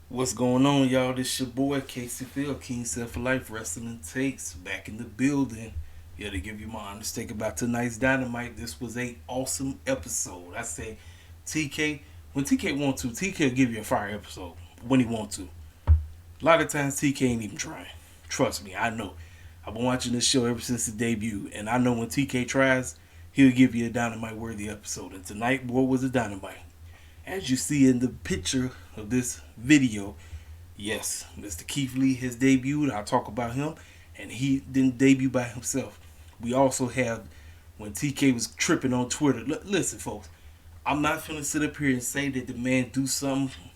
What's going on, y'all? This your boy Casey Field, King Self for Life Wrestling Takes, back in the building. Yeah, to give you my honest take about tonight's Dynamite. This was a awesome episode. I say, TK, when TK want to, TK will give you a fire episode when he want to. A lot of times TK ain't even trying. Trust me, I know. I've been watching this show ever since the debut, and I know when TK tries, he'll give you a Dynamite worthy episode. And tonight, boy, was a Dynamite. As you see in the picture of this video, yes, Mr. Keith Lee has debuted. I'll talk about him, and he didn't debut by himself. We also have when TK was tripping on Twitter. Listen, folks, I'm not gonna sit up here and say that the man do something.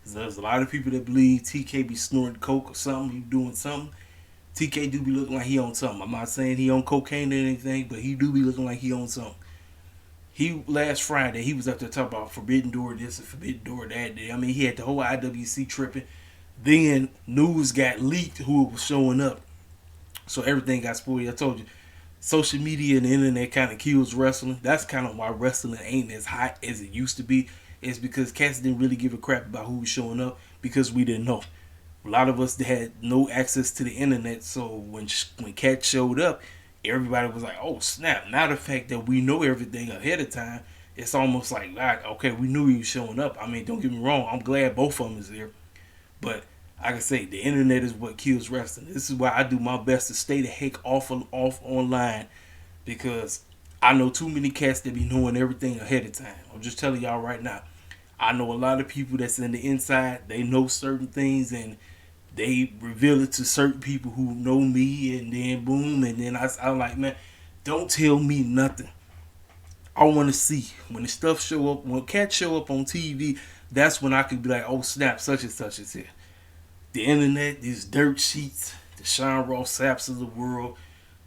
There's a lot of people that believe TK be snorting coke or something. He doing something. TK do be looking like he on something. I'm not saying he on cocaine or anything, but he do be looking like he on something. He last Friday he was up there talking about Forbidden Door this and Forbidden Door that. I mean, he had the whole IWC tripping. Then news got leaked who was showing up, so everything got spoiled. I told you, social media and the internet kind of kills wrestling. That's kind of why wrestling ain't as hot as it used to be. It's because Cassidy didn't really give a crap about who was showing up because we didn't know. A lot of us had no access to the internet, so when Cat showed up, everybody was like, "Oh snap!" Now the fact that we know everything ahead of time, it's almost like, okay, we knew he was showing up. I mean, don't get me wrong, I'm glad both of them is there, but like I say, the internet is what kills wrestling. This is why I do my best to stay the heck off online because I know too many cats that be knowing everything ahead of time. I'm just telling y'all right now. I know a lot of people that's in the inside. They know certain things and they reveal it to certain people who know me, and then boom, and then I'm like, man, don't tell me nothing. I want to see when the stuff show up, when cats show up on TV. That's when I could be like, oh snap, such and such is here. The internet, these dirt sheets, the Sean Ross Sapps of the world,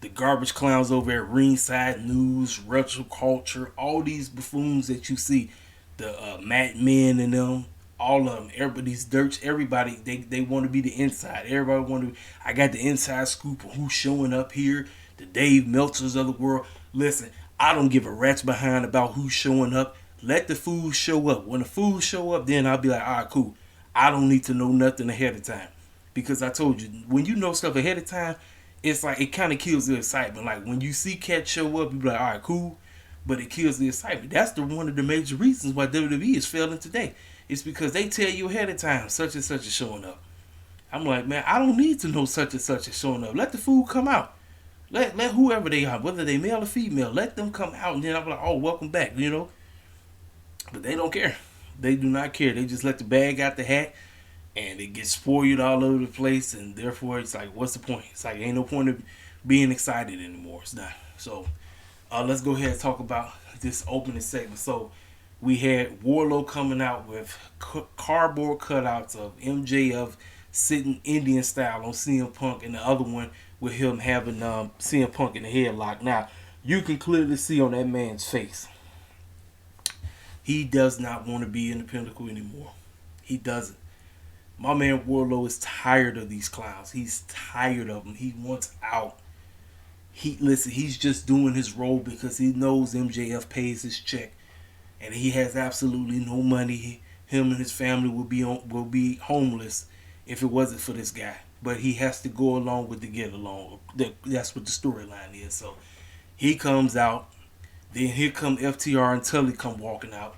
the garbage clowns over at Ringside News, Retro Culture, all these buffoons that you see, the Matt Men and them, all of them, everybody's dirt, everybody, they want to be the inside. Everybody want to, I got the inside scoop of who's showing up here, the Dave Meltzers of the world. Listen, I don't give a rat's behind about who's showing up. Let the fools show up. When the fools show up, then I'll be like, all right, cool. I don't need to know nothing ahead of time. Because I told you, when you know stuff ahead of time, it's like it kind of kills the excitement. Like when you see cats show up, you be like, all right, cool. But it kills the excitement. That's one of the major reasons why WWE is failing today. It's because they tell you ahead of time such and such is showing up. I'm like, man, I don't need to know such and such is showing up. Let the food come out. Let whoever they are, whether they male or female, let them come out, and then I'm like, oh, welcome back, you know. But they don't care. They do not care. They just let the bag out the hat, and it gets spoiled all over the place, and therefore it's like, what's the point? It's like ain't no point of being excited anymore. It's not. So let's go ahead and talk about this opening segment. So we had Warlow coming out with cardboard cutouts of MJF sitting Indian style on CM Punk, and the other one with him having CM Punk in the headlock. Now you can clearly see on that man's face, he does not want to be in the Pinnacle anymore. He doesn't. My man Warlow is tired of these clowns. He's tired of them. He wants out. He's just doing his role because he knows MJF pays his check, and he has absolutely no money. Him and his family will be homeless if it wasn't for this guy. But he has to go along with the get along. That's what the storyline is. So he comes out. Then here come FTR and Tully come walking out.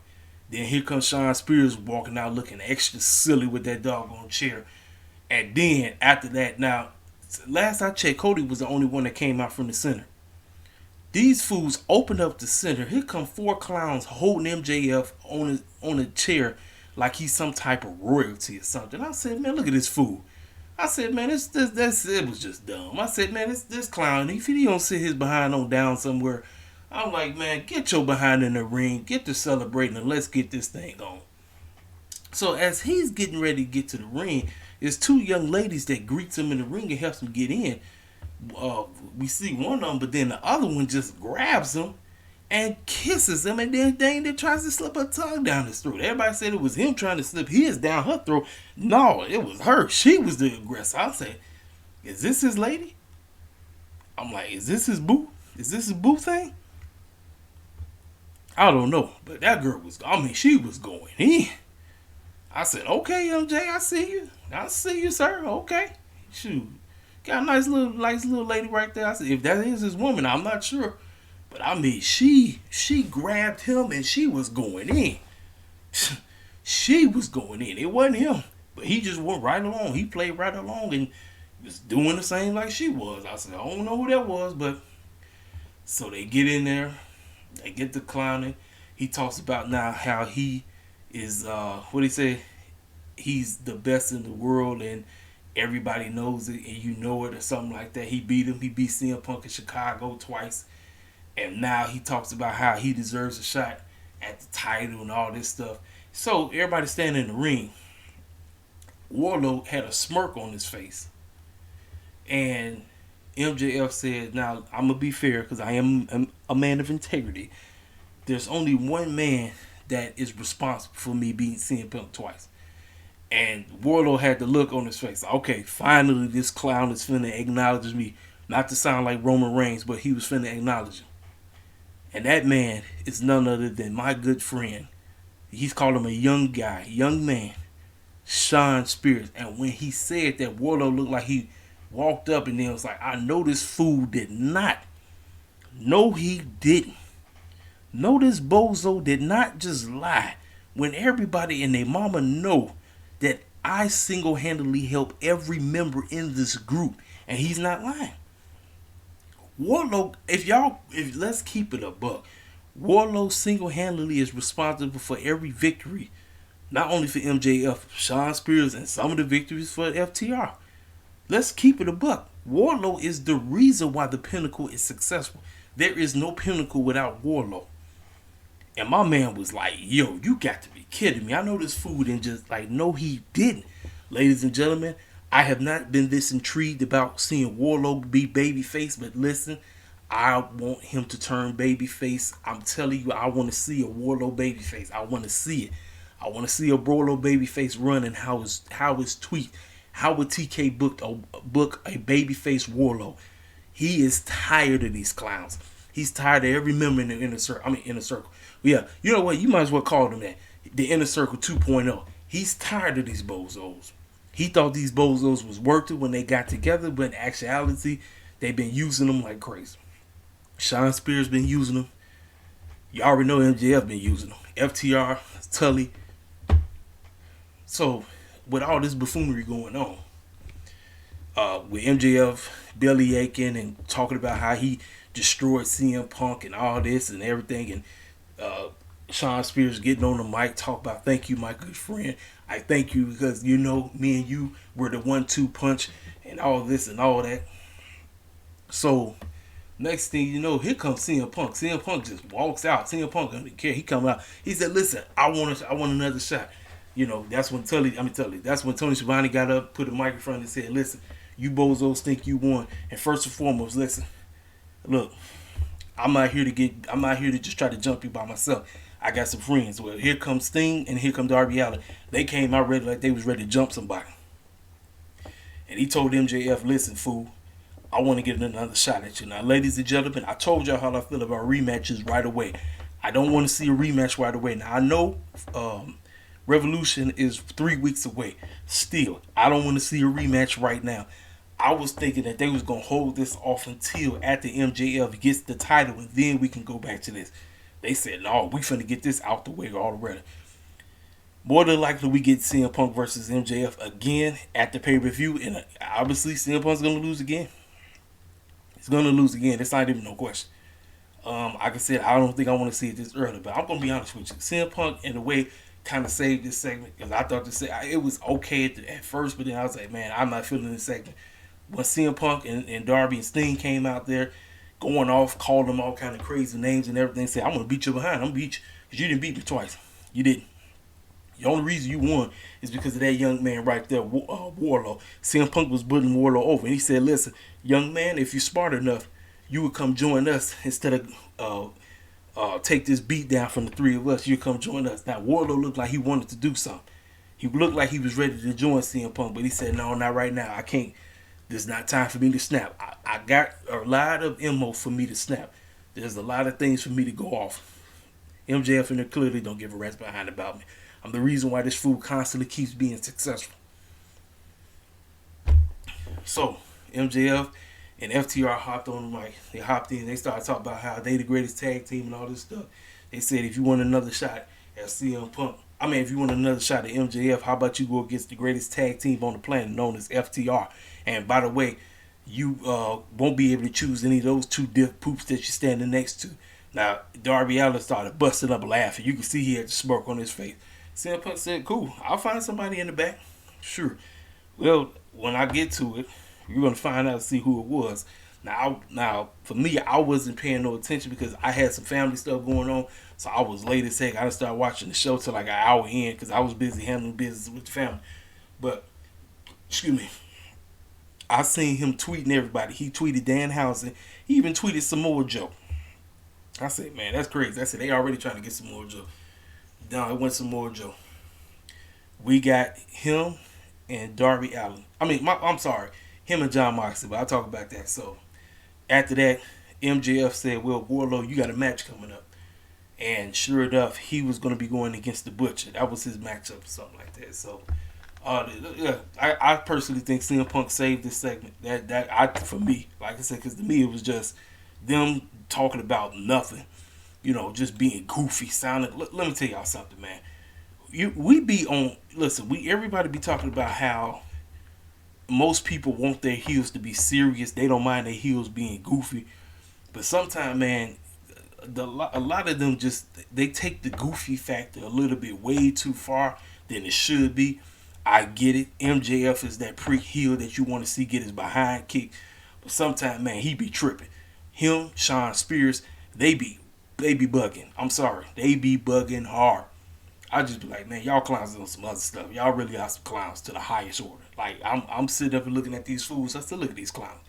Then here comes Sean Spears walking out looking extra silly with that doggone chair. And then after that, now, last I checked, Cody was the only one that came out from the center. These fools opened up the center. Here come four clowns holding MJF on a chair like he's some type of royalty or something. I said, man, look at this fool. I said, man, it was just dumb. I said, man, this clown, if he don't sit his behind on down somewhere, I'm like, man, get your behind in the ring, get to celebrating, and let's get this thing on. So as he's getting ready to get to the ring, there's two young ladies that greets him in the ring and helps him get in. We see one of them, but then the other one just grabs him and kisses him, and then Dana tries to slip her tongue down his throat. Everybody said it was him trying to slip his down her throat. No, it was her. She was the aggressor. I said, is this his lady? I'm like, is this his boo? Is this his boo thing? I don't know, but that girl was, she was going in. I said, okay, MJ, I see you. I see you, sir. Okay. Shoot. Got a nice little lady right there. I said, if that is his woman, I'm not sure. But I mean, she grabbed him and she was going in. She was going in. It wasn't him. But he just went right along. He played right along and was doing the same like she was. I said, I don't know who that was, but so they get in there, they get to clowning. He talks about now how he is what he say, he's the best in the world and everybody knows it and you know it or something like that. He beat him. He beat CM Punk in Chicago twice. And now he talks about how he deserves a shot at the title and all this stuff. So everybody standing in the ring, Wardlow had a smirk on his face. And MJF said, now I'm going to be fair because I am a man of integrity. There's only one man that is responsible for me beating CM Punk twice. And Wardlow had the look on his face. Okay, finally this clown is finna acknowledge me. Not to sound like Roman Reigns, but he was finna acknowledge him. And that man is none other than my good friend. He's called him a young guy, young man, Shawn Spears. And when he said that, Wardlow looked like he walked up and then was like, I know this fool did not. No, he didn't. No, this bozo did not just lie. When everybody and their mama know that I single-handedly help every member in this group. And he's not lying. Wardlow, if let's keep it a buck, Wardlow single-handedly is responsible for every victory, not only for MJF, Shawn Spears, and some of the victories for FTR. Let's keep it a buck. Wardlow is the reason why the Pinnacle is successful. There is no Pinnacle without Wardlow. And my man was like, yo, you got to be kidding me. I know this fool didn't just like, no, he didn't. Ladies and gentlemen, I have not been this intrigued about seeing Wardlow be babyface, but listen, I want him to turn babyface. I'm telling you, I want to see a Wardlow babyface. I want to see it. I want to see a Wardlow babyface run and how his tweet, how would TK book a babyface Wardlow. He is tired of these clowns. He's tired of every member in the inner circle. Yeah, you know what? You might as well call them that. The inner circle 2.0. He's tired of these bozos. He thought these bozos was worth it when they got together, but in actuality, they've been using them like crazy. Shawn Spears been using them. You already know MJF been using them. FTR, Tully. So, with all this buffoonery going on, with MJF belly aching and talking about how he destroyed CM Punk and all this and everything, and Shawn Spears getting on the mic, talk about thank you, my good friend. I thank you because you know me and you were the 1-2 punch and all this and all that. So next thing you know, here comes CM Punk. CM Punk just walks out. CM Punk doesn't care. He come out. He said, "Listen, I want another shot." You know, that's when that's when Tony Schiavone got up, put a microphone and said, "Listen, you bozos think you won, and first and foremost, listen, look, I'm not here to just try to jump you by myself. I got some friends. Well, here comes Sting and here comes Darby Allin. They came out ready like they was ready to jump somebody." And he told MJF, "Listen, fool, I want to get another shot at you." Now, ladies and gentlemen, I told y'all how I feel about rematches right away. I don't want to see a rematch right away. Now, I know Revolution is 3 weeks away. Still, I don't want to see a rematch right now. I was thinking that they was going to hold this off until after MJF gets the title and then we can go back to this. They said, no, we finna get this out the way already. More than likely, we get CM Punk versus MJF again at the pay-per-view. And obviously, CM Punk's going to lose again. He's going to lose again. That's not even no question. Like I said, I don't think I want to see it this early. But I'm going to be honest with you. CM Punk, in a way, kind of saved this segment. Because I thought it was okay at first. But then I was like, man, I'm not feeling this segment. When CM Punk and Darby and Sting came out there, going off, called them all kind of crazy names and everything, said, I'm going to beat you behind. I'm going to beat you because you didn't beat me twice. You didn't. The only reason you won is because of that young man right there, Wardlow. CM Punk was putting Wardlow over. And he said, listen, young man, if you're smart enough, you would come join us instead of take this beat down from the three of us. You come join us. Now, Wardlow looked like he wanted to do something. He looked like he was ready to join CM Punk, but he said, no, not right now. I can't. There's not time for me to snap. I got a lot of ammo for me to snap. There's a lot of things for me to go off. MJF and clearly don't give a rat's behind about me. I'm the reason why this food constantly keeps being successful. So MJF and FTR hopped on the mic. They hopped in. They started talking about how they the greatest tag team and all this stuff. They said if you want another shot at CM Punk, if you want another shot at MJF, how about you go against the greatest tag team on the planet, known as FTR? And by the way, you won't be able to choose any of those two diff poops that you're standing next to. Now, Darby Allin started busting up laughing. You can see he had the smirk on his face. CM Punk said, cool, I'll find somebody in the back. Sure. Well, when I get to it, you're going to find out and see who it was. Now, for me, I wasn't paying no attention because I had some family stuff going on. So I was late as heck. I didn't start watching the show till like an hour in because I was busy handling business with the family. But, excuse me, I seen him tweeting everybody. He tweeted Danhausen. He even tweeted Samoa Joe. I said, man, that's crazy. I said, they already trying to get Samoa Joe. No, it went Samoa Joe. We got him and Darby Allin. I'm sorry, him and John Moxley, but I'll talk about that. So, after that, MJF said, well, Wardlow, you got a match coming up. And sure enough, he was going to be going against the Butcher. That was his matchup or something like that. So, I personally think CM Punk saved this segment. For me, like I said, because to me it was just them talking about nothing. Just being goofy, sounding. Let me tell y'all something, man. Everybody be talking about how most people want their heels to be serious. They don't mind their heels being goofy. But sometimes, man, a lot of them they take the goofy factor a little bit way too far than it should be. I get it. MJF is that prick heel that you want to see get his behind kicked. But sometimes, man, he be tripping. Him, Sean Spears, they be bugging. I'm sorry. They be bugging hard. I just be like, man, y'all clowns on some other stuff. Y'all really are some clowns to the highest order. Like, I'm sitting up and looking at these fools. I still look at these clowns.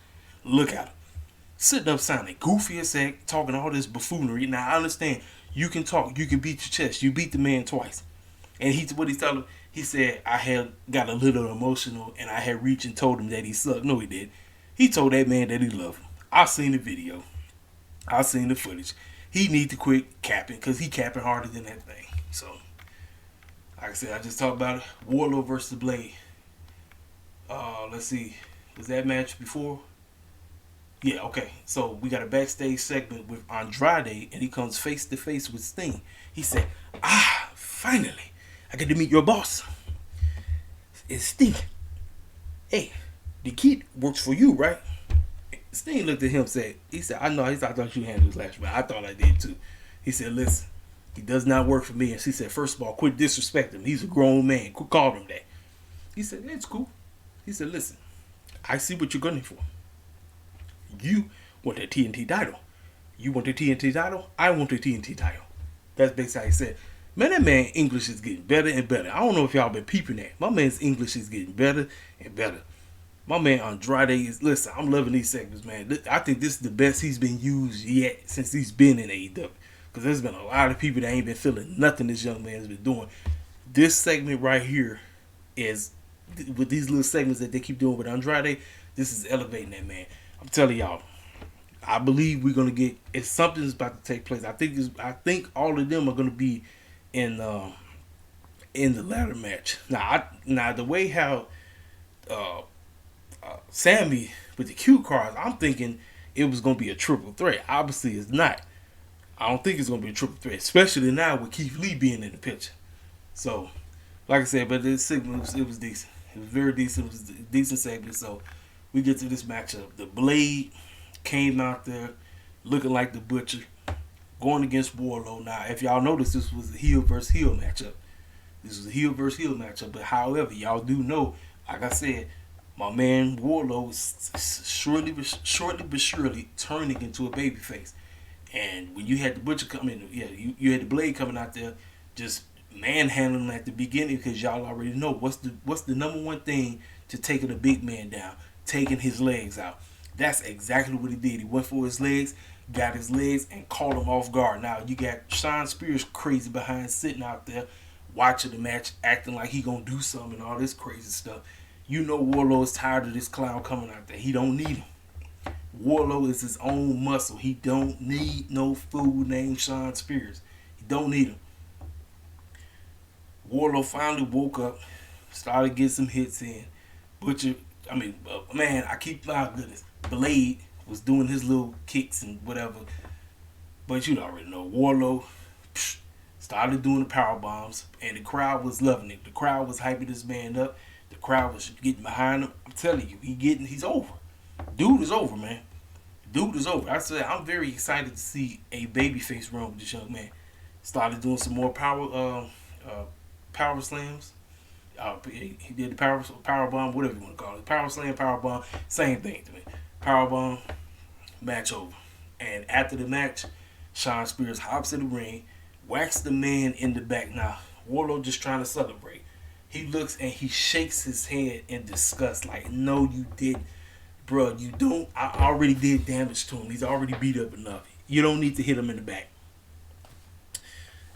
Look at them. Sitting up sounding goofy as heck, talking all this buffoonery. Now, I understand. You can talk. You can beat your chest. You beat the man twice. And what he's telling him, he said, I had got a little emotional and I had reached and told him that he sucked. No, he did. He told that man that he loved him. I seen the video. I seen the footage. He need to quit capping because he capping harder than that thing. So, like I said, I just talked about it. Wardlow versus Blade. Let's see. Was that match before? Yeah, okay. So we got a backstage segment with Andrade, and he comes face to face with Sting. He said, finally, I get to meet your boss. It's Sting. Hey, the kid works for you, right? Sting looked at him and said, I know, I thought you handled this last week. I thought I did too. He said, listen, he does not work for me. And she said, first of all, quit disrespecting him. He's a grown man. Quit calling him that. He said, it's cool. He said, listen, I see what you're gunning for. You want the TNT title. You want the TNT title. I want the TNT title. That's basically how he said. Man, that man English is getting better and better. I don't know if y'all been peeping that. My man's English is getting better and better. My man Andrade is, listen, I'm loving these segments, man. I think this is the best he's been used yet since he's been in AEW. Because there's been a lot of people that ain't been feeling nothing this young man's been doing. This segment right here is, with these little segments that they keep doing with Andrade, this is elevating that man. I'm telling y'all, I believe we're gonna get. If something's about to take place, I think all of them are gonna be in the ladder match. Now the way how Sammy with the cue cards, I'm thinking it was gonna be a triple threat. Obviously, it's not. I don't think it's gonna be a triple threat, especially now with Keith Lee being in the picture. So, like I said, but this segment it was decent. It was very decent. It was a decent segment. So. We get to this matchup. The Blade came out there looking like the Butcher, going against Wardlow. Now, if y'all notice, this was a heel versus heel matchup. But however, y'all do know, like I said, my man Wardlow is shortly but surely turning into a babyface. And when you had the Butcher come in, you had the Blade coming out there just manhandling at the beginning, because y'all already know what's the number one thing to taking a big man down. Taking his legs out. That's exactly what he did. He went for his legs, got his legs, and caught him off guard. Now, you got Sean Spears crazy behind, sitting out there, watching the match, acting like he gonna do something and all this crazy stuff. You know Wardlow is tired of this clown coming out there. He don't need him. Wardlow is his own muscle. He don't need no fool named Sean Spears. He don't need him. Warlow finally woke up, started getting some hits in. Butcher, man, my goodness. Blade was doing his little kicks and whatever. But you already know, Warlow started doing the power bombs, and the crowd was loving it. The crowd was hyping this man up. The crowd was getting behind him. I'm telling you, he's over. Dude is over, man. Dude is over. I said I'm very excited to see a babyface run with this young man. Started doing some more power slams. He did the power bomb, whatever you want to call it. Power slam, power bomb, same thing to me. Power bomb, match over. And after the match, Shawn Spears hops in the ring, whacks the man in the back. Now, Warlow just trying to celebrate. He looks and he shakes his head in disgust, like, no, you didn't. Bro, you don't. I already did damage to him. He's already beat up enough. You don't need to hit him in the back.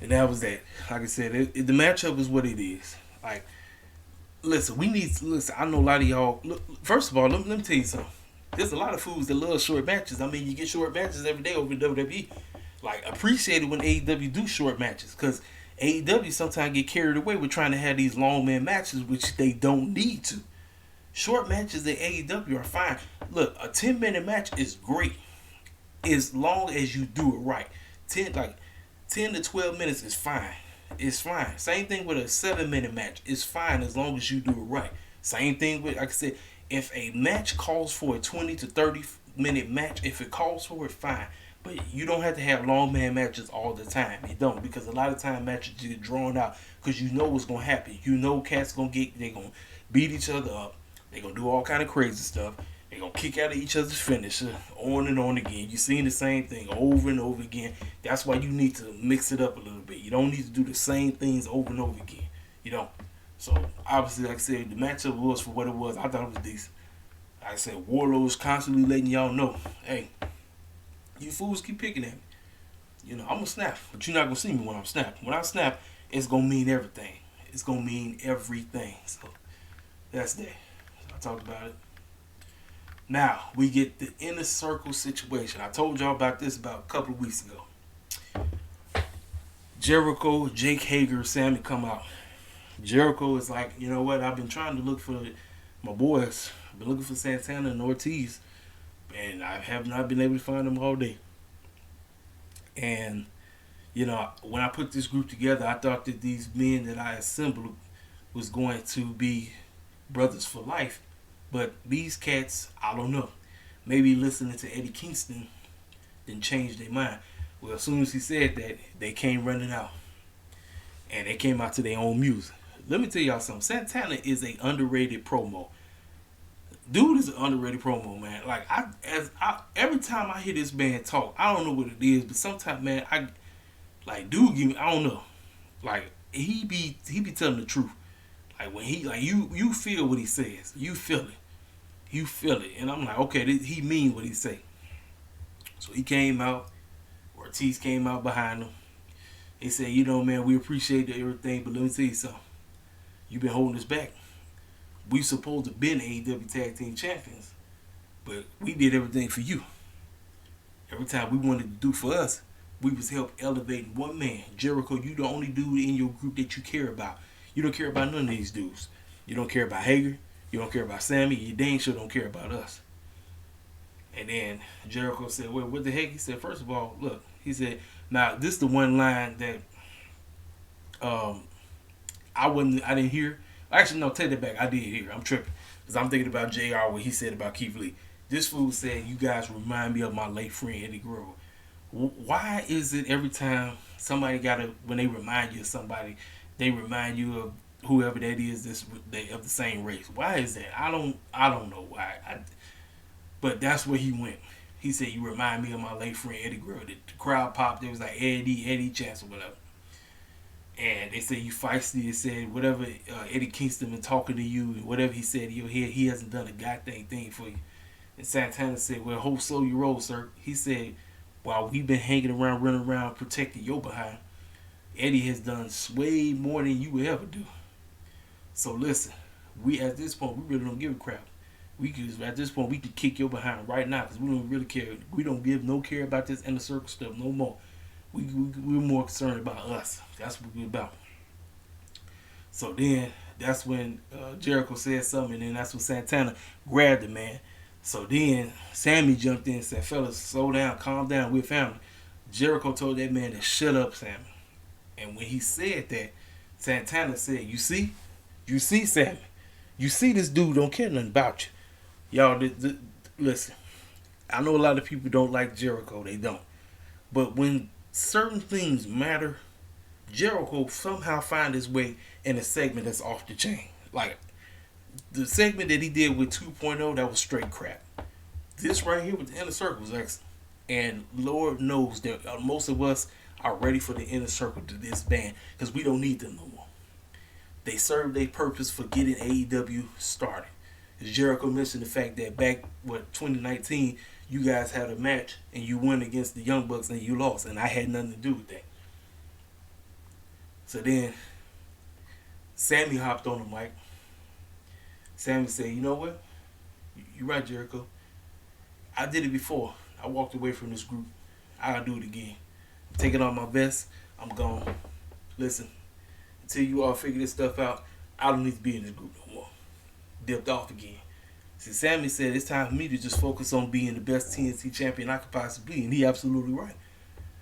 And that was that. Like I said, the matchup is what it is. Like, listen, I know a lot of y'all. Look, first of all, let me tell you something. There's a lot of fools that love short matches. I mean, you get short matches every day over WWE. Like, appreciate it when AEW do short matches, because AEW sometimes get carried away with trying to have these long man matches, which they don't need to. Short matches at AEW are fine. Look, a 10-minute match is great as long as you do it right. 10 to 12 minutes is fine. It's fine. Same thing with a 7-minute match. It's fine as long as you do it right. Same thing with, like I said, if a match calls for a 20 to 30-minute match, if it calls for it, fine. But you don't have to have long man matches all the time. You don't, because a lot of time matches get drawn out because you know what's going to happen. You know cats they're going to beat each other up. They're going to do all kind of crazy stuff. They're going to kick out of each other's finisher on and on again. You're seeing the same thing over and over again. That's why you need to mix it up a little bit. You don't need to do the same things over and over again. You don't. So, obviously, like I said, the matchup was for what it was. I thought it was decent. Like I said, Warlow's constantly letting y'all know, hey, you fools keep picking at me. You know, I'm going to snap, but you're not going to see me when I'm snapping. When I snap, it's going to mean everything. It's going to mean everything. So, that's that. I talked about it. Now, we get the inner circle situation. I told y'all about this about a couple of weeks ago. Jericho, Jake Hager, Sammy come out. Jericho is like, you know what? I've been trying to look for my boys. I've been looking for Santana and Ortiz, and I have not been able to find them all day. And, you know, when I put this group together, I thought that these men that I assembled was going to be brothers for life. But these cats, I don't know. Maybe listening to Eddie Kingston didn't change their mind. Well, as soon as he said that, they came running out. And they came out to their own music. Let me tell y'all something. Santana is an underrated promo. Dude is an underrated promo, man. Like, every time I hear this man talk, I don't know what it is, but sometimes, man, dude give me, I don't know. Like, he be telling the truth. Like, when you feel what he says. You feel it. You feel it. And I'm like, okay, he mean what he say. So he came out. Ortiz came out behind him. He said, you know, man, we appreciate everything, but let me tell you something. You've been holding us back. We supposed to been AEW Tag Team Champions, but we did everything for you. Every time we wanted to do for us, we was help elevating one man. Jericho, you the only dude in your group that you care about. You don't care about none of these dudes. You don't care about Hager. You don't care about Sammy. You dang sure don't care about us. And then Jericho said, well, what the heck? He said, first of all, look, he said, now this is the one line that I didn't hear. Actually, no, take that back. I did hear. I'm tripping. Because I'm thinking about JR, what he said about Keith Lee. This fool said, you guys remind me of my late friend, Eddie Guerrero. Why is it every time somebody when they remind you of somebody, they remind you of whoever that is of the same race? Why is that? I don't know why. But that's where he went. He said, you remind me of my late friend, Eddie Guerrero. The crowd popped. It was like Eddie Chance or whatever. And they said, you feisty. They said, whatever Eddie Kingston been talking to you, whatever he said in your head, he hasn't done a goddamn thing for you. And Santana said, well, hold slow you roll, sir. He said, while we've been hanging around, running around, protecting your behind, Eddie has done way more than you would ever do. So listen, at this point, we really don't give a crap. At this point, we could kick your behind right now because we don't really care. We don't give no care about this inner circle stuff no more. We're more concerned about us. That's what we're about. So then that's when Jericho said something, and then that's when Santana grabbed the man. So then Sammy jumped in and said, "Fellas, slow down, calm down, we're family." Jericho told that man to shut up, Sammy. And when he said that, Santana said, you see, Sammy, you see this dude don't care nothing about you. Y'all, listen, I know a lot of people don't like Jericho, they don't. But when certain things matter, Jericho somehow find his way in a segment that's off the chain. Like the segment that he did with 2.0, that was straight crap. This right here with the Inner Circle was excellent. And Lord knows that most of us are ready for the Inner Circle to disband because we don't need them no more. They served their purpose for getting AEW started. As Jericho mentioned the fact that back, 2019, you guys had a match and you won against the Young Bucks and you lost, and I had nothing to do with that. So then, Sammy hopped on the mic. Sammy said, "You know what? You're right, Jericho. I did it before. I walked away from this group. I'll do it again. I'm taking off my vest. I'm gone. Listen, until you all figure this stuff out, I don't need to be in this group no more." Dipped off again. See, Sammy said it's time for me to just focus on being the best TNT champion I could possibly be, and he absolutely right.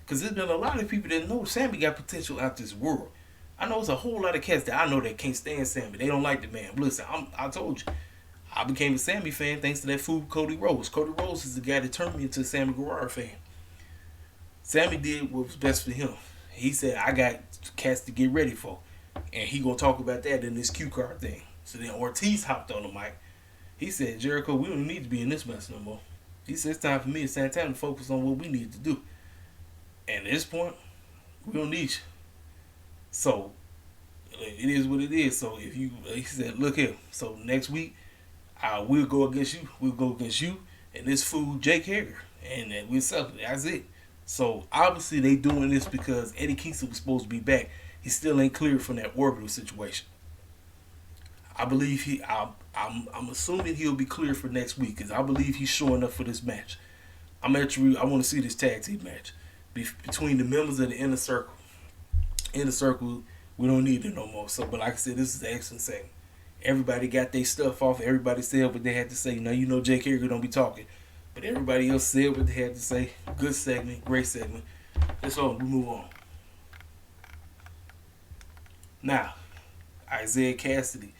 Because there's been a lot of people that know Sammy got potential out this world. I know there's a whole lot of cats that I know that can't stand Sammy. They don't like the man. Listen, I told you, I became a Sammy fan thanks to that fool Cody Rhodes. Cody Rhodes is the guy that turned me into a Sammy Guevara fan. Sammy did what was best for him. He said, "I got cats to get ready for," and he gonna talk about that in this cue card thing. So then Ortiz hopped on the mic. He said, "Jericho, we don't need to be in this mess no more." He said, "It's time for me and Santana to focus on what we need to do. And at this point, we don't need you." So it is what it is. So if you, he said, "Look here. So next week, we'll go against you. We'll go against you and this fool Jake Hager, and we'll settle it. That's it." So obviously they doing this because Eddie Kingston was supposed to be back. He still ain't cleared from that orbital situation. I believe I'm assuming he'll be clear for next week because I believe he's showing up for this match. I want to see this tag team match between the members of the Inner Circle. Inner Circle, we don't need it no more. So, but like I said, this is an excellent segment. Everybody got their stuff off. Everybody said what they had to say. Now you know Jake Hager don't be talking, but everybody else said what they had to say. Good segment, great segment. That's all. We move on. Now, Isaiah Cassidy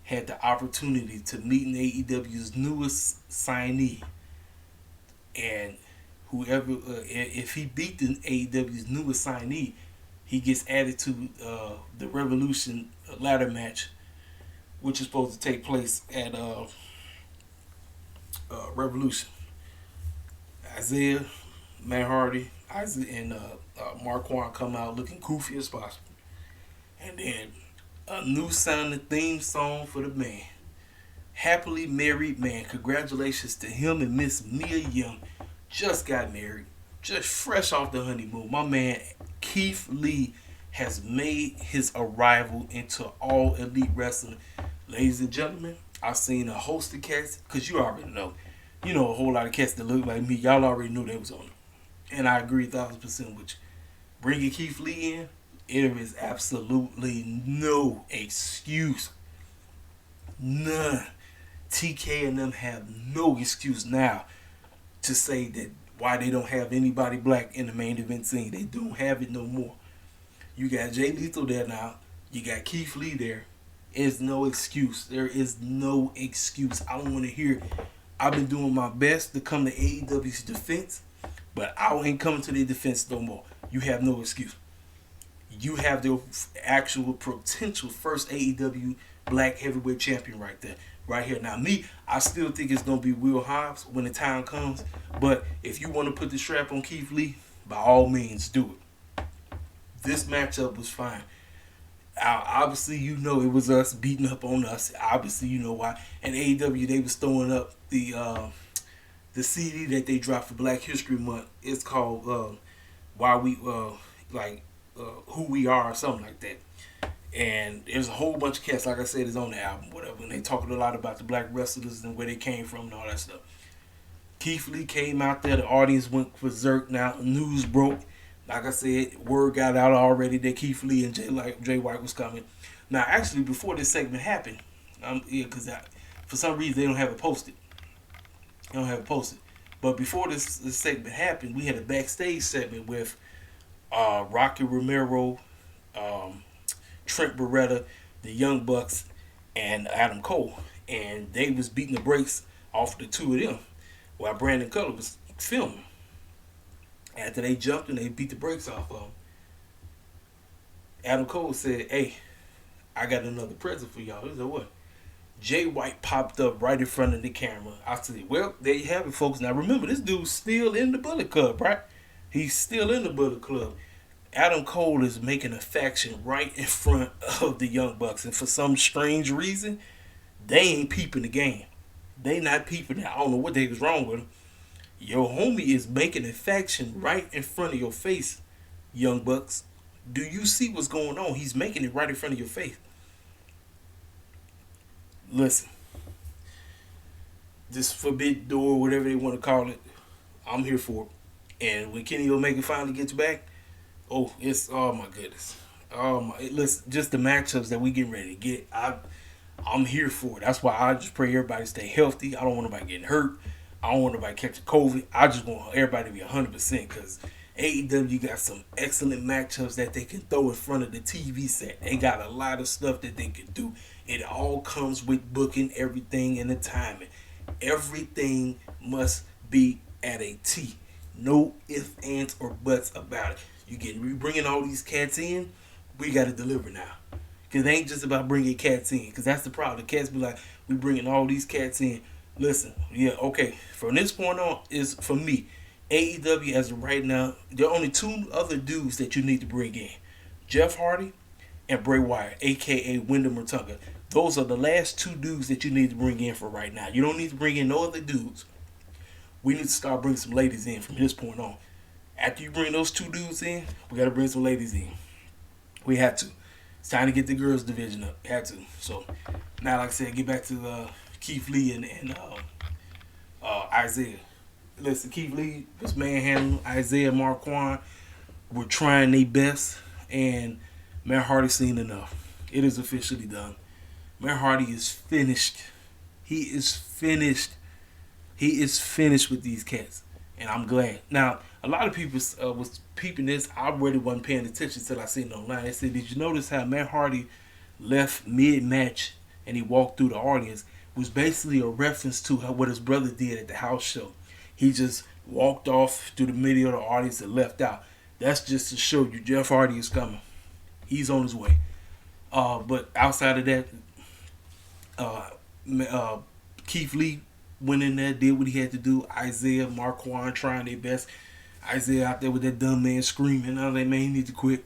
had the opportunity to meet in AEW's newest signee, and whoever, if he beat the AEW's newest signee, he gets added to the Revolution ladder match, which is supposed to take place at Revolution. Isaiah, Matt Hardy, Isaiah, and Marquand come out looking goofy as possible, and then a new sounding theme song for the man. Happily Married Man. Congratulations to him and Miss Mia Young. Just got married. Just fresh off the honeymoon. My man Keith Lee has made his arrival into All Elite Wrestling. Ladies and gentlemen, I've seen a host of cats, because you already know. You know a whole lot of cats that look like me. Y'all already knew they was on it. And I agree 1,000% with you. Bringing Keith Lee in, there is absolutely no excuse. None. TK and them have no excuse now to say that why they don't have anybody black in the main event scene. They don't have it no more. You got Jay Lethal there now. You got Keith Lee there. There's no excuse. There is no excuse. I don't want to hear it. I've been doing my best to come to AEW's defense, but I ain't coming to their defense no more. You have no excuse. You have the actual potential first AEW black heavyweight champion right there. Right here. Now me, I still think it's going to be Will Hobbs when the time comes. But if you want to put the strap on Keith Lee, by all means do it. This matchup was fine. Obviously, you know it was us beating up on us. Obviously, you know why. And AEW, they was throwing up the CD that they dropped for Black History Month. It's called Why We Who We Are or something like that. And there's a whole bunch of cats, like I said, is on the album, whatever. And they talking a lot about the black wrestlers and where they came from and all that stuff. Keith Lee came out there. The audience went berserk. Now, news broke. Like I said, word got out already that Keith Lee and Jay White was coming. Now, actually, before this segment happened, because for some reason they don't have it posted. They don't have it posted. But before this segment happened, we had a backstage segment with Rocky Romero, um, Trent Beretta, the Young Bucks, and Adam Cole, and they was beating the brakes off the two of them while Brandon Cutler was filming. After they jumped and they beat the brakes off of him, Adam Cole said, "Hey, I got another present for y'all." He said, "What?" Jay White popped up right in front of the camera. I said, "Well, there you have it, folks. Now remember, this dude's still in the Bullet Club, right? He's still in the Bullet Club. Adam Cole is making a faction right in front of the Young Bucks, and for some strange reason, they ain't peeping the game. They not peeping it. I don't know what the heck is wrong with them. Your homie is making a faction right in front of your face, Young Bucks. Do you see what's going on? He's making it right in front of your face. Listen, this forbidden door, whatever they want to call it, I'm here for it. And when Kenny Omega finally gets back, oh my goodness, listen, just the matchups that we getting ready to get, I'm here for it. That's why I just pray everybody stay healthy. I don't want nobody getting hurt. I don't want nobody catching COVID. I just want everybody to be 100% because AEW got some excellent matchups that they can throw in front of the TV set. They got a lot of stuff that they can do. It all comes with booking everything and the timing. Everything must be at a T. No ifs, ands, or buts about it. We bringing all these cats in. We got to deliver now. Because it ain't just about bringing cats in. Because that's the problem. The cats be like, we bringing all these cats in. Listen, yeah, okay. From this point on, is for me, AEW as of right now, there are only two other dudes that you need to bring in. Jeff Hardy and Bray Wyatt, a.k.a. Wyndham Rotunda. Those are the last two dudes that you need to bring in for right now. You don't need to bring in no other dudes. We need to start bringing some ladies in from this point on. After you bring those two dudes in, we got to bring some ladies in. We have to. It's time to get the girls division up. Had to. So now, like I said, get back to Keith Lee and Isaiah. Listen, Keith Lee was manhandling Isaiah Marquand. Were trying their best, and Matt Hardy seen enough. It is officially done. Matt Hardy is finished. He is finished. He is finished with these cats, and I'm glad. Now, a lot of people was peeping this. I really wasn't paying attention until I seen it online. They said, "Did you notice how Matt Hardy left mid-match and he walked through the audience?" It was basically a reference to what his brother did at the house show. He just walked off through the middle of the audience and left out. That's just to show you Jeff Hardy is coming. He's on his way. But outside of that, Keith Lee went in there, did what he had to do. Isaiah, Marquand trying their best. Isaiah out there with that dumb man screaming. I was like, man, he needs to quit.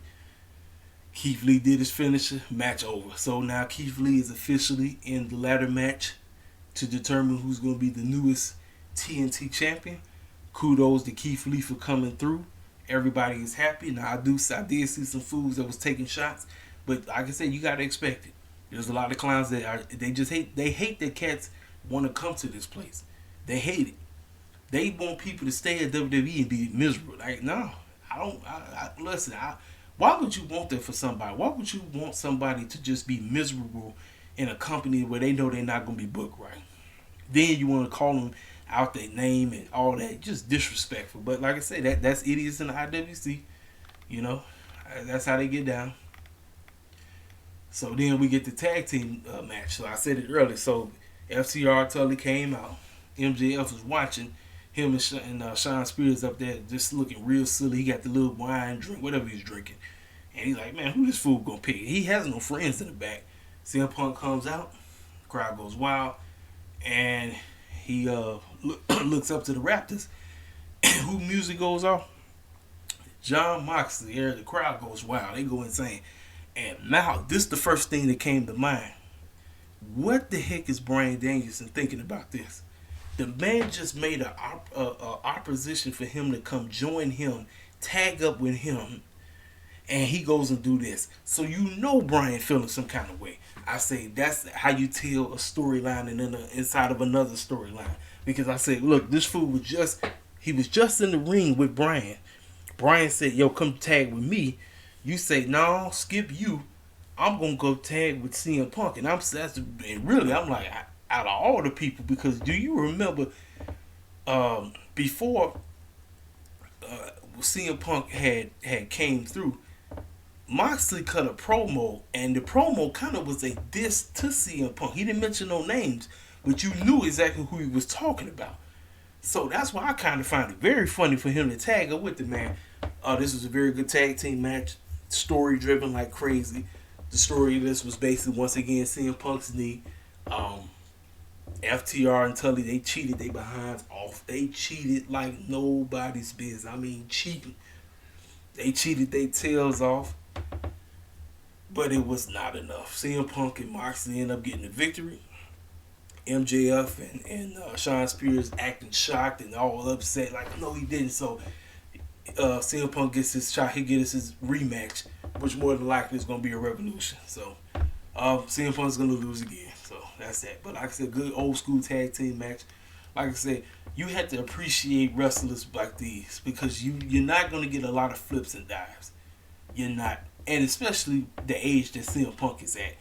Keith Lee did his finisher. Match over. So now Keith Lee is officially in the ladder match to determine who's going to be the newest TNT champion. Kudos to Keith Lee for coming through. Everybody is happy. Now I did see some fools that was taking shots, but like I said, you gotta expect it. There's a lot of clowns that they hate that cats want to come to this place. They hate it. They want people to stay at WWE and be miserable. Like, no, I don't. Listen. Why would you want that for somebody? Why would you want somebody to just be miserable in a company where they know they're not gonna be booked right? Then you want to call them out their name and all that, just disrespectful. But like I say, that's idiots in the IWC. You know, that's how they get down. So then we get the tag team match. So I said it earlier. So FTR Tully came out. MJF was watching him and Sean Spears up there just looking real silly. He got the little wine drink, whatever he's drinking. And he's like, man, who this fool gonna pick? He has no friends in the back. CM Punk comes out. Crowd goes wild. And he looks up to the Raptors. Who music goes off? John Moxley. Here, the crowd goes wild. They go insane. And now, this is the first thing that came to mind. What the heck is Bryan Danielson thinking about this? The man just made an opposition for him to come join him, tag up with him, and he goes and do this. So you know Bryan feeling some kind of way. I say that's how you tell a storyline inside of another storyline. Because I said, look, this fool was just in the ring with Bryan. Bryan said, yo, come tag with me. You say, no, skip you. I'm gonna go tag with CM Punk, and I'm like, out of all the people, because do you remember before CM Punk had came through, Moxley cut a promo, and the promo kind of was a diss to CM Punk. He didn't mention no names, but you knew exactly who he was talking about. So that's why I kind of find it very funny for him to tag up with the man. This was a very good tag team match, story driven like crazy. The story of this was basically once again CM Punk's knee. FTR and Tully, they cheated they behinds off. They cheated like nobody's business. I mean, cheating. They cheated their tails off, but it was not enough. CM Punk and Moxley end up getting the victory. MJF and Sean Spears acting shocked and all upset, like, no, he didn't. So CM Punk gets his shot. He gets his rematch, which more than likely is going to be a Revolution. So CM Punk's going to lose again. So that's that. But like I said, good old school tag team match. Like I said, you have to appreciate wrestlers like these, because you're not going to get a lot of flips and dives. You're not. And especially the age that CM Punk is at.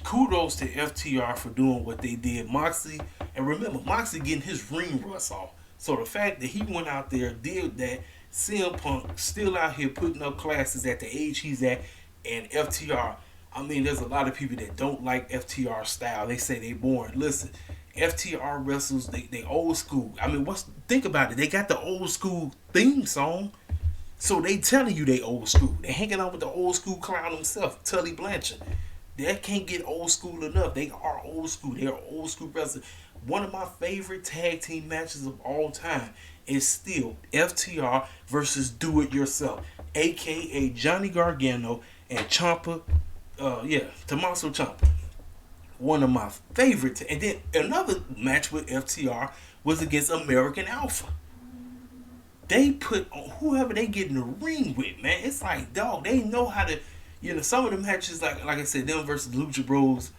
Kudos to FTR for doing what they did. Moxley, and remember, Moxley getting his ring rust off. So the fact that he went out there, did that, CM Punk still out here putting up classes at the age he's at, and FTR, I mean, there's a lot of people that don't like FTR style. They say they boring. Listen, FTR wrestles, they old school. I mean, think about it. They got the old school theme song. So they telling you they old school. They hanging out with the old school clown himself, Tully Blanchard. They can't get old school enough. They are old school. They are old school wrestlers. One of my favorite tag team matches of all time is still FTR versus Do It Yourself, aka Johnny Gargano and Ciampa. Tommaso Ciampa. One of my favorite. And then another match with FTR was against American Alpha. They put on whoever they get in the ring with, man. It's like, dog, they know how to. Some of the matches, like I said, them versus Lucha Bros,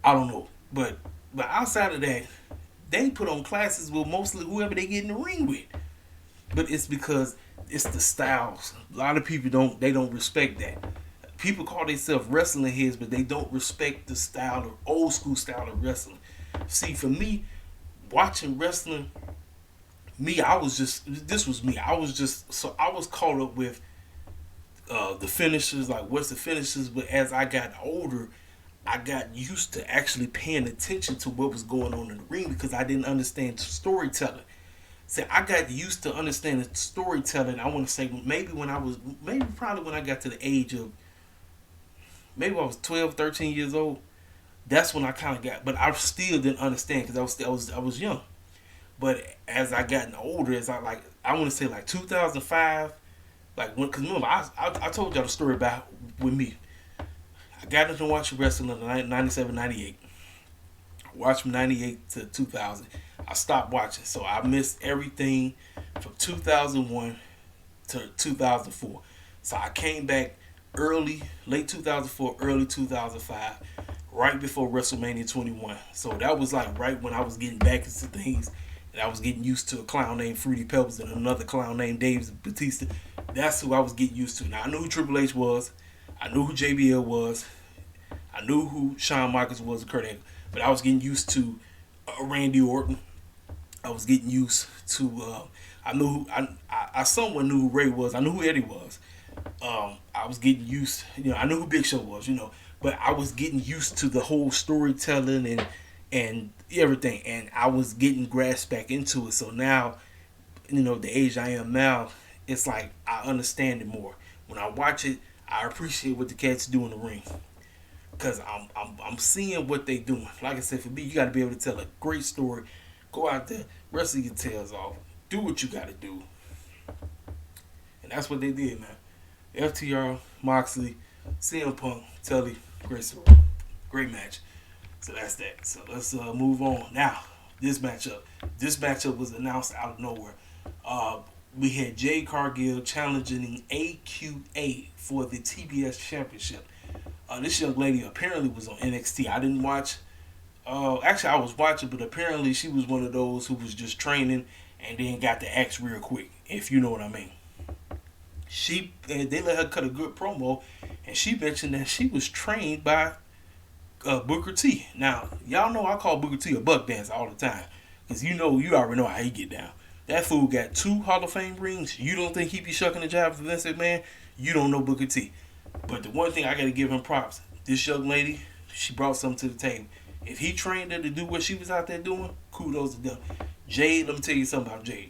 I don't know. But outside of that, they put on classes with mostly whoever they get in the ring with. But it's because it's the styles. A lot of people don't respect that. People call themselves wrestling heads, but they don't respect the style of old school style of wrestling. See, for me, watching wrestling, I was caught up with the finishers, like what's the finishers, but as I got older, I got used to actually paying attention to what was going on in the ring, because I didn't understand storytelling. So I got used to understanding storytelling. I want to say probably when I got to the age of, maybe I was 12, 13 years old. That's when I kind of got, but I still didn't understand, because I was young. But as I gotten older, I want to say like 2005. Because remember, I told y'all the story about with me. I got into watching wrestling in 97, 98. I watched from 98 to 2000. I stopped watching. So I missed everything from 2001 to 2004. So I came back late 2004, early 2005, right before WrestleMania 21. So that was like right when I was getting back into things. And I was getting used to a clown named Fruity Pebbles and another clown named Dave Batista. That's who I was getting used to. Now, I knew who Triple H was. I knew who JBL was. I knew who Shawn Michaels was and Kurt Angle. But I was getting used to Randy Orton. I was getting used to... I somewhat knew who Ray was. I knew who Eddie was. I was getting used... I knew who Big Show was, But I was getting used to the whole storytelling and everything. And I was getting grasped back into it. So now, the age I am now... It's like I understand it more. When I watch it, I appreciate what the cats do in the ring, because I'm seeing what they doing. Like I said, for me, you got to be able to tell a great story. Go out there, wrestle your tails off, do what you got to do, and that's what they did, man. FTR, Moxley, CM Punk, Tully, great story, great match. So that's that. So let's move on now. This matchup was announced out of nowhere. We had Jade Cargill challenging AQA for the TBS Championship. This young lady apparently was on NXT. I didn't watch. Actually, I was watching, but apparently she was one of those who was just training and then got the axe real quick, if you know what I mean. They let her cut a good promo, and she mentioned that she was trained by Booker T. Now, y'all know I call Booker T a buck dancer all the time. Because you already know how he get down. That fool got 2 Hall of Fame rings. You don't think he be shucking the job for Vince McMahon? You don't know Booker T. But the one thing I got to give him props. This young lady, she brought something to the table. If he trained her to do what she was out there doing, kudos to them. Jade, let me tell you something about Jade.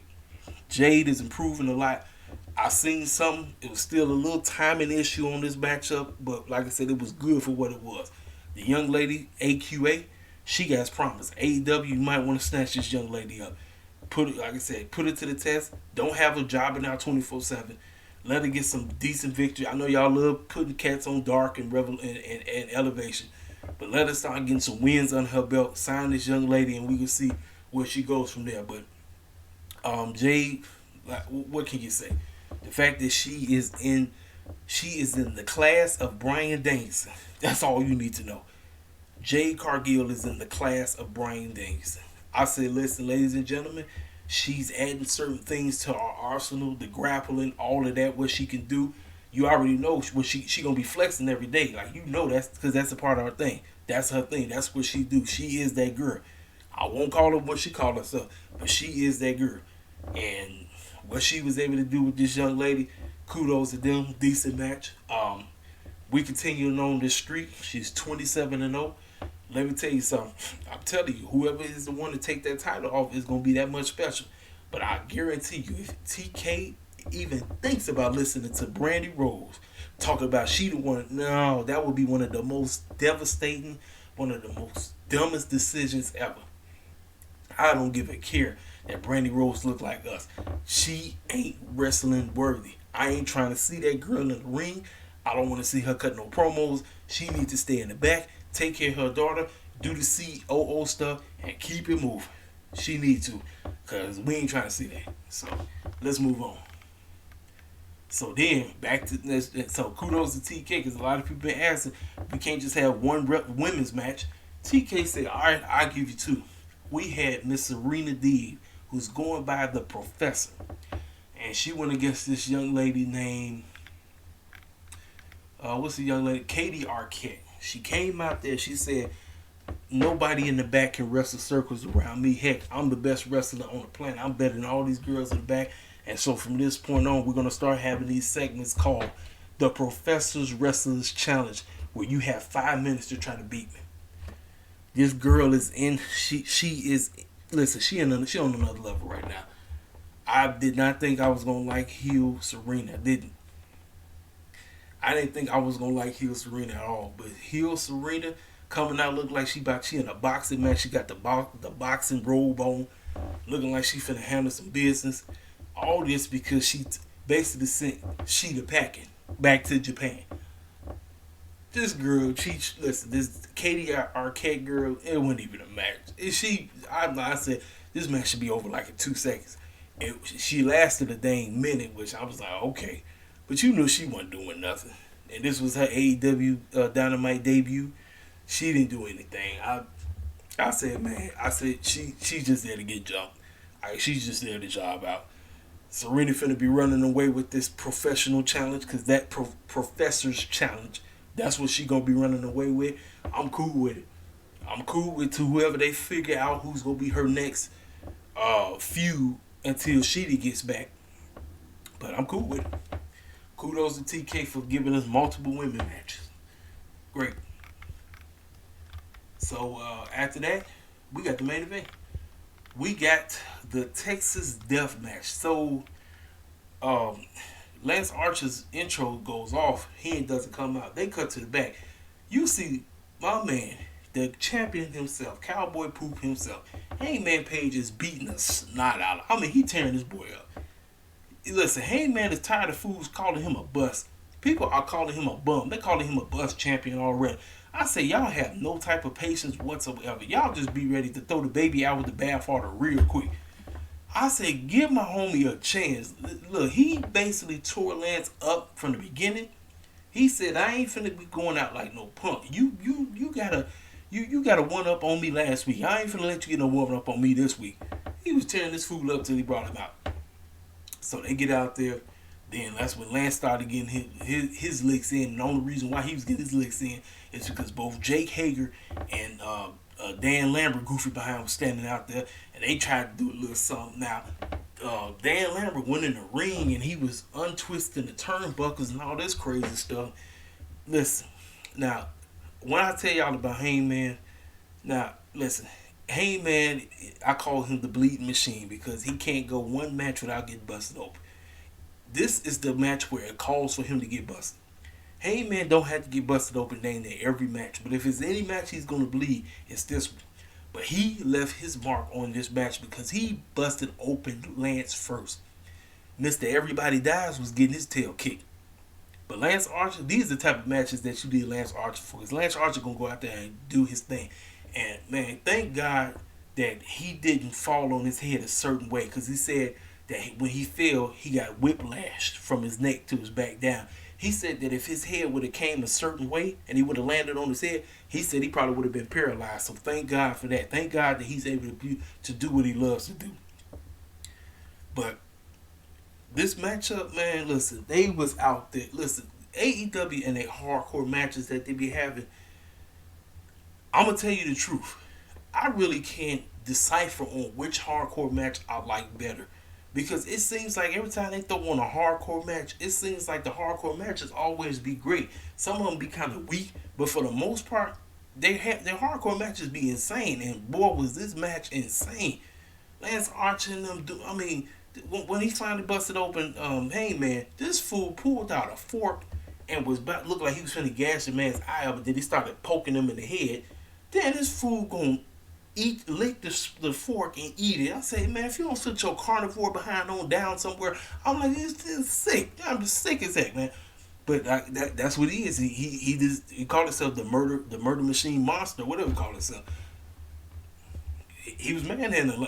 Jade is improving a lot. I seen something. It was still a little timing issue on this matchup, but like I said, it was good for what it was. The young lady, AQA, she got promised. AEW, you might want to snatch this young lady up. Put it, like I said, put it to the test. Don't have her jobbing out 24/7. Let her get some decent victory. I know y'all love putting cats on dark and elevation, but let her start getting some wins on her belt. Sign this young lady, and we can see where she goes from there. But Jade, what can you say? The fact that she is in the class of Bryan Danielson. That's all you need to know. Jade Cargill is in the class of Bryan Danielson. I say, listen, ladies and gentlemen, she's adding certain things to our arsenal, the grappling, all of that, what she can do. You already know what she gonna be flexing every day. Like, you know, that's because that's a part of her thing. That's her thing. That's what she do. She is that girl. I won't call her what she called herself, but she is that girl. And what she was able to do with this young lady, kudos to them. Decent match. We continuing on this streak. She's 27-0. Let me tell you something. I'm telling you, whoever is the one to take that title off is going to be that much special. But I guarantee you, if TK even thinks about listening to Brandy Rose talking about she the one, no, that would be one of the most devastating, one of the most dumbest decisions ever. I don't give a care that Brandy Rose look like us. She ain't wrestling worthy. I ain't trying to see that girl in the ring. I don't want to see her cut no promos. She needs to stay in the back, take care of her daughter, do the COO stuff, and keep it moving. She needs to, because we ain't trying to see that. So, let's move on. So then, back to this. So, kudos to TK, because a lot of people been asking, we can't just have one women's match. TK said, all right, I'll give you 2. We had Miss Serena Deeb, who's going by the Professor. And she went against this young lady named... what's the young lady? Katie Arquette. She came out there. She said, nobody in the back can wrestle circles around me. Heck, I'm the best wrestler on the planet. I'm better than all these girls in the back. And so from this point on, we're going to start having these segments called the Professor's Wrestlers Challenge, where you have 5 minutes to try to beat me. This girl is in. She is. Listen, she on another level right now. I did not think I was going to like heel Serena. I didn't think I was gonna like heel Serena at all, but heel Serena coming out look like she in a boxing match. She got the boxing robe on, looking like she finna handle some business. All this because she basically sent Sheeta packing back to Japan. This girl, this Katie Arquette girl, it wasn't even a match. I said this match should be over like in 2 seconds. She lasted a dang minute, which I was like, okay. But you knew she wasn't doing nothing. And this was her AEW Dynamite debut. She didn't do anything. I said, man, she's just there to get jumped. She's just there to job out. Serena finna be running away with this professional challenge, because that professor's challenge, that's what she gonna be running away with. I'm cool with it. I'm cool with whoever they figure out who's gonna be her next feud until Sheeta gets back. But I'm cool with it. Kudos to TK for giving us multiple women matches. Great. So after that, we got the main event. We got the Texas Death Match. So Lance Archer's intro goes off. He doesn't come out. They cut to the back. You see my man, the champion himself, Cowboy Poop himself. Hangman Page is beating the snot out of him. I mean, he tearing this boy up. Listen, Hangman is tired of fools calling him a bust. People are calling him a bum. They're calling him a bust champion already. I say y'all have no type of patience whatsoever. Y'all just be ready to throw the baby out with the bathwater real quick. I say give my homie a chance. Look, he basically tore Lance up from the beginning. He said, I ain't finna be going out like no punk. You got a one up on me last week. I ain't finna let you get no one up on me this week. He was tearing this fool up till he brought him out. So they get out there. Then that's when Lance started getting his licks in. And the only reason why he was getting his licks in is because both Jake Hager and Dan Lambert, goofy behind, was standing out there, and they tried to do a little something. Now, Dan Lambert went in the ring and he was untwisting the turnbuckles and all this crazy stuff. Listen, now, when I tell y'all about Hangman, now, listen, Hangman, I call him the bleeding machine because he can't go one match without getting busted open. This is the match where it calls for him to get busted. Hangman don't have to get busted open dang near every match, but if it's any match he's going to bleed, it's this one. But he left his mark on this match because he busted open Lance first. Mr. Everybody Dies was getting his tail kicked. But Lance Archer, these are the type of matches that you need Lance Archer for. Because Lance Archer going to go out there and do his thing. And, man, thank God that he didn't fall on his head a certain way. Because he said that when he fell, he got whiplashed from his neck to his back down. He said that if his head would have came a certain way and he would have landed on his head, he said he probably would have been paralyzed. So thank God for that. Thank God that he's able to do what he loves to do. But this matchup, man, listen, they was out there. Listen, AEW and their hardcore matches that they be having, I'm going to tell you the truth. I really can't decipher on which hardcore match I like better. Because it seems like every time they throw on a hardcore match, it seems like the hardcore matches always be great. Some of them be kind of weak, but for the most part, their hardcore matches be insane. And boy, was this match insane. Lance Archer and them do. I mean, when he finally busted open Hangman, this fool pulled out a fork and was about looked like he was trying to gash the man's eye up, but then he started poking him in the head. Then this fool gonna lick the fork and eat it. I say, man, if you don't sit your carnivore behind on down somewhere, I'm like, it's sick. I'm just sick as heck, man. But that's what he is. He called himself the murder machine monster, whatever he called himself. He was manhandling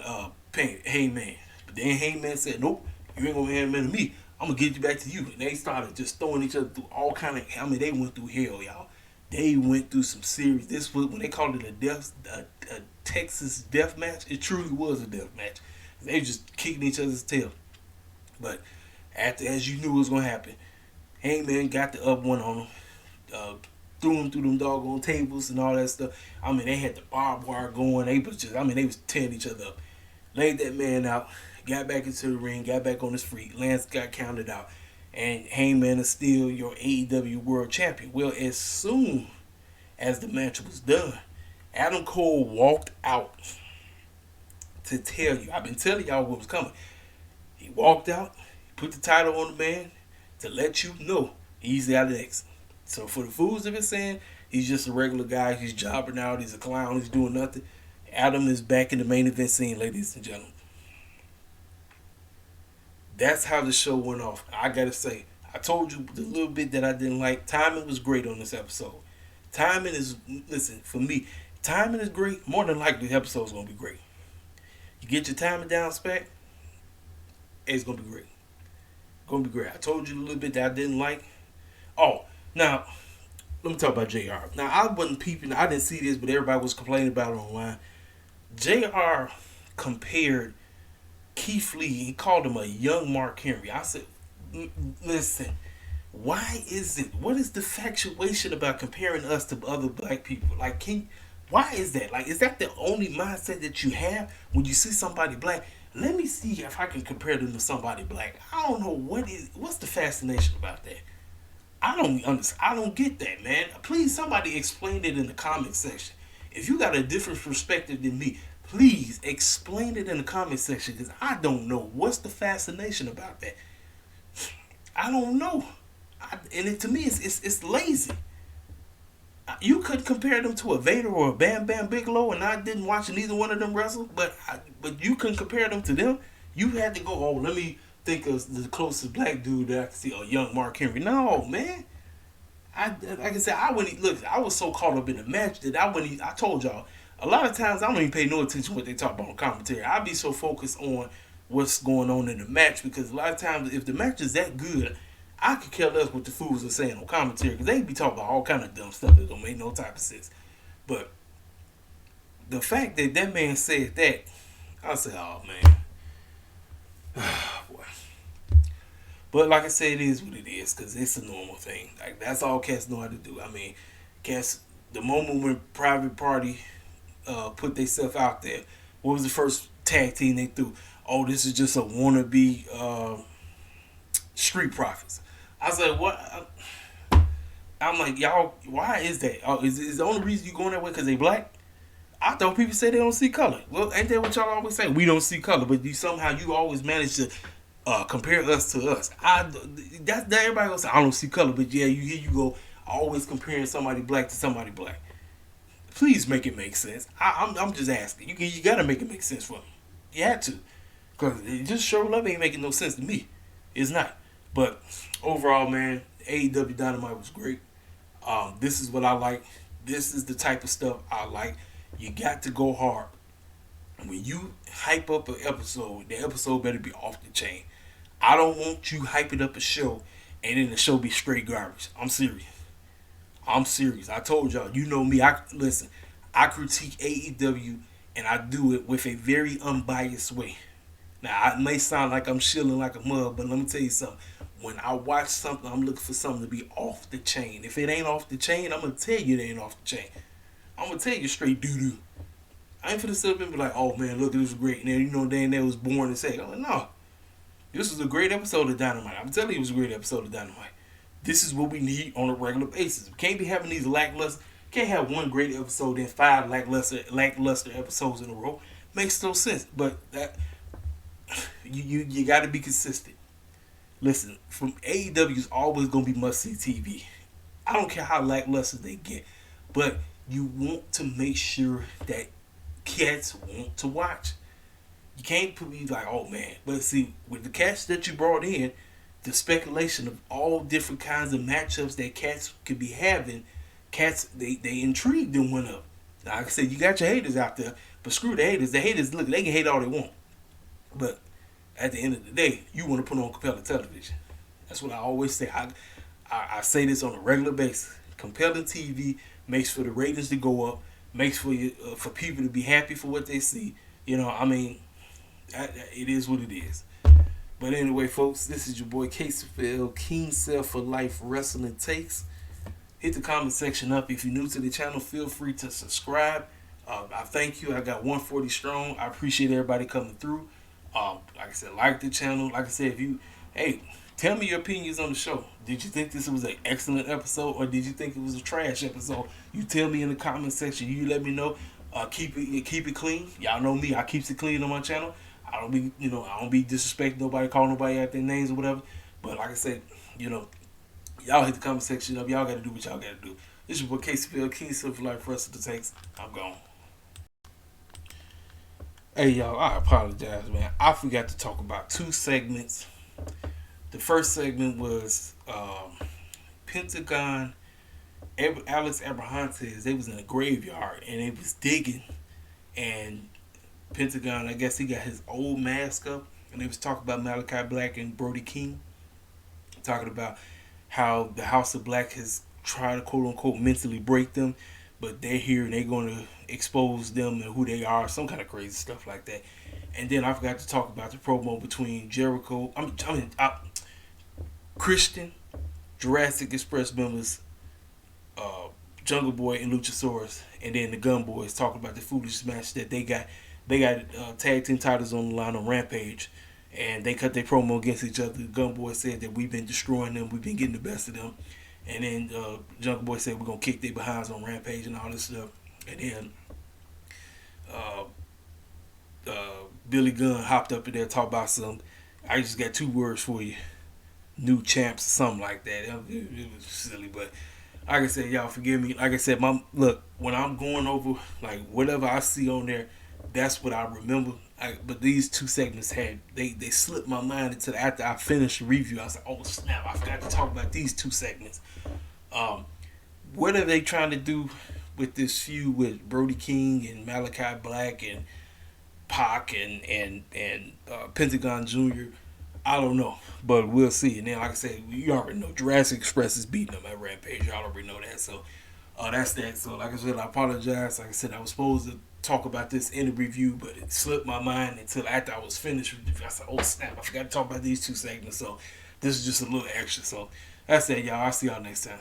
Hangman, but then Hangman said, nope, you ain't gonna handman me. I'm gonna get you back to you. And they started just throwing each other through all kind of. I mean, they went through hell, y'all. They went through some serious. This was when they called it a Texas death match. It truly was a death match. They were just kicking each other's tail. But as you knew it was gonna happen, Hangman got the up one on him, threw him through them doggone tables and all that stuff. I mean, they had the barbed wire going. They was tearing each other up. Laid that man out. Got back into the ring. Got back on his feet. Lance got counted out. And Hangman is still your AEW World Champion. Well, as soon as the match was done, Adam Cole walked out to tell you. I've been telling y'all what was coming. He walked out, put the title on the man to let you know he's out next. So for the fools of it saying he's just a regular guy, he's jobbing out, he's a clown, he's doing nothing, Adam is back in the main event scene, ladies and gentlemen. That's how the show went off. I gotta say, I told you the little bit that I didn't like. Timing was great on this episode. Timing is, listen, for me, timing is great. More than likely, the episode's gonna be great. You get your timing down spec, it's gonna be great. Gonna be great. I told you a little bit that I didn't like. Oh, now, let me talk about JR. Now, I wasn't peeping. I didn't see this, but everybody was complaining about it online. JR compared Keith Lee, he called him a young Mark Henry. I said, listen, why is it? What is the factuation about comparing us to other black people? Like, why is that? Like, is that the only mindset that you have when you see somebody black? Let me see if I can compare them to somebody black. I don't know what's the fascination about that. I don't understand. I don't get that, man. Please, somebody explain it in the comment section. If you got a different perspective than me, please explain it in the comment section because I don't know what's the fascination about that. I don't know, to me it's lazy. You could compare them to a Vader or a Bam Bam Bigelow, and I didn't watch neither one of them wrestle, but you couldn't compare them to them. You had to go, oh, let me think of the closest black dude that I can see, a young Mark Henry. No, man. Like I said, I was so caught up in the match that I told y'all, a lot of times I don't even pay no attention to what they talk about on commentary. I be so focused on what's going on in the match because a lot of times if the match is that good, I could care less what the fools are saying on commentary because they be talking about all kind of dumb stuff that don't make no type of sense. But the fact that man said that, I said, oh man, boy. But like I said, it is what it is because it's a normal thing. Like that's all cats know how to do. I mean, cats. The moment when Private Party put themselves out there, what was the first tag team they threw? Oh, this is just a wannabe Street Profits. I was like, what? I'm like, y'all, why is that? Oh, is the only reason you going that way because they black? I thought people say they don't see color. Well, ain't that what y'all always say? We don't see color, but you always manage to compare us to us. That everybody gonna say I don't see color, but yeah, you go always comparing somebody black to somebody black. Please make it make sense. I'm just asking. You gotta make it make sense for me. You had to, because just show love ain't making no sense to me. It's not. But overall, man, AEW Dynamite was great. This is what I like. This is the type of stuff I like. You got to go hard. When you hype up an episode, the episode better be off the chain. I don't want you hyping up a show and then the show be straight garbage. I'm serious. I'm serious. I told y'all, you know me. Listen. I critique AEW and I do it with a very unbiased way. Now, it may sound like I'm shilling like a mug, but let me tell you something. When I watch something, I'm looking for something to be off the chain. If it ain't off the chain, I'm going to tell you it ain't off the chain. I'm going to tell you straight doo-doo. I ain't finna sit up and be like, oh man, look, this was great. And then, you know, Dan was born to say, I'm like, no. This was a great episode of Dynamite. I'm telling you it was a great episode of Dynamite. This is what we need on a regular basis. We can't be having these lackluster, can't have one great episode and 5 lackluster episodes in a row. Makes no sense. But that you got to be consistent. Listen, from AEW is always going to be must-see TV. I don't care how lackluster they get. But you want to make sure that cats want to watch. You can't be like, oh man. But see, with the cats that you brought in, the speculation of all different kinds of matchups that cats could be having, cats, they intrigued and went up. Like I said, you got your haters out there, but screw the haters. The haters, look, they can hate all they want. But at the end of the day, you want to put on compelling television. That's what I always say. I say this on a regular basis. Compelling TV makes for the ratings to go up, makes for people to be happy for what they see. You know, I mean, it is what it is. But anyway, folks, this is your boy Cassidy, King Self for Life Wrestling Takes. Hit the comment section up. If you're new to the channel, feel free to subscribe. I thank you. I got 140 strong. I appreciate everybody coming through. Like I said, like the channel. Like I said, tell me your opinions on the show. Did you think this was an excellent episode, or did you think it was a trash episode? You tell me in the comment section. You let me know. Keep it clean. Y'all know me. I keeps it clean on my channel. I don't be disrespecting nobody, calling nobody out their names or whatever. But like I said, y'all hit the comment section up. Y'all got to do what y'all got to do. This is your boy Cassidy, King Silver Life Wrestling Takes. I'm gone. Hey y'all, I apologize, man. I forgot to talk about 2 segments. The first segment was Pentagon, Alex Abrahantes. They was in a graveyard and they was digging, and Pentagon, I guess he got his old mask up, and they was talking about Malachi Black and Brody King, talking about how the House of Black has tried to quote unquote mentally break them, but they're here and they're going to expose them and who they are, some kind of crazy stuff like that. And then I forgot to talk about the promo between Christian, Jurassic Express members, Jungle Boy and Luchasaurus, and then the Gun Boys talking about the foolish match that they got. They got tag team titles on the line on Rampage, and they cut their promo against each other. The Gun Boy said that we've been destroying them, we've been getting the best of them, and then Jungle Boy said we're gonna kick their behinds on Rampage and all this stuff. And then Billy Gunn hopped up in there, talked about some. I just got 2 words for you: new champs or something like that. It was silly, but like I said, y'all forgive me. Like I said, when I'm going over like whatever I see on there, that's what I remember. But these 2 segments they slipped my mind until after I finished the review. I was like, oh snap, I forgot to talk about these 2 segments. What are they trying to do with this feud with Brody King and Malachi Black and Pac and Pentagon Jr.? I don't know, but we'll see. And then, like I said, you already know Jurassic Express is beating them at Rampage. Y'all already know that. So that's that. So like I said, I apologize. Like I said, I was supposed to talk about this in the review, but it slipped my mind until after I was finished with the review. I said, oh snap, I forgot to talk about these 2 segments. So This is just a little extra. So that's it, y'all. I'll see y'all next time.